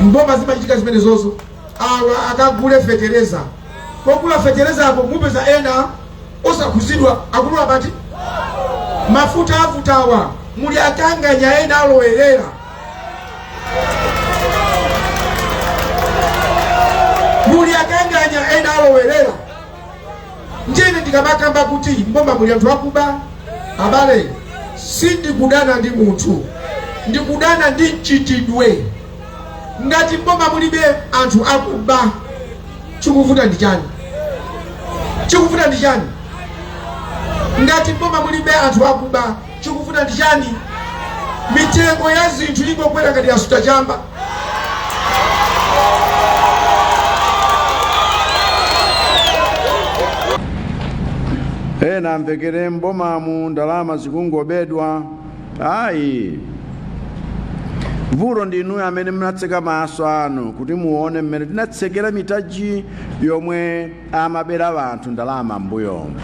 mboma zimachitika zimene zozo awa akagule fetereza kokula fetereza apo mupeza ena osakhuzidwa akuluwa bati mafuta avutawa muli akanganya ena alowerera muli akanganya ena alowerera njene ndikamakamba kuti mboma muli anthu akuba abale sindikudana ndi munthu ndikudana ndi mchitidwe ngati mboma mulibe anthu akuba chikuvuta ndi chani chikuvuta ndi chani ngati mboma mulibe anthu akuba chikuvuta ndi chani mitengo ya zinthu ikokwera ngati yasuta chamba ena mvekere mbomamu ndalama zikungobedwa ayi vulo ndinu amene munatseka maso anu kuti muone mmene tinatsekera mitaji yomwe amabera vanthu ndalama mbuyomu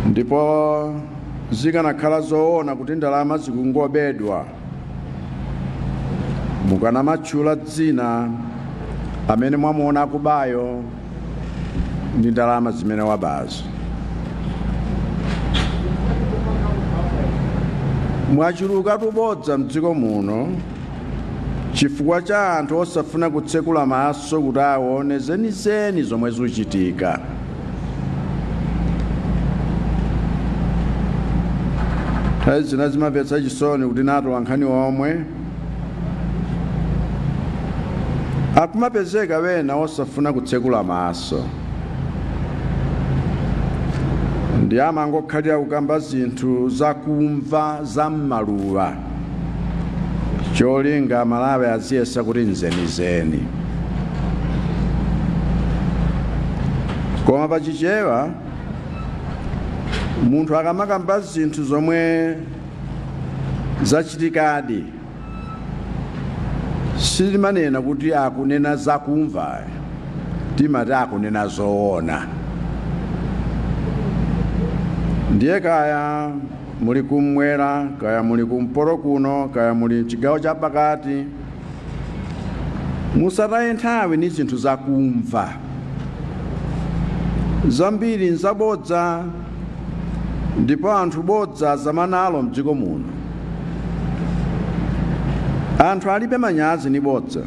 ndipo zikanakhala zoona kuti ndalama zikungobedwa mukanamatchula dzina amene mwamuona akubayo ndi ndalama zimene wabazo mwachuluka tubodza mdziko muno chifukwa cha anthu osafuna kutsekula maso kuti aone zenizeni zomwe zikuchitika nthawi zina zimamvetsa chisoni kuti nato nkhani omwe akumapezeka wena osafuna kutsekula maso ndi amangokhalira kukamba zinthu zakumva za m'maluwa cholinga Malawi aziyesa kuti nzenizeni koma pachichewa munthu akamakamba zinthu zomwe zachitikadi silimanena kuti akunena zakumva timati akunena zoona ndiye kaya muli kumwera kaya muli kumporo kuno kaya muli chigawo cha pakati musataye nthawi ni zinthu zakumva zambiri nzabodza ndipo anthu bodza zamanalo mdziko muno anthu alibe manyazi ni bodza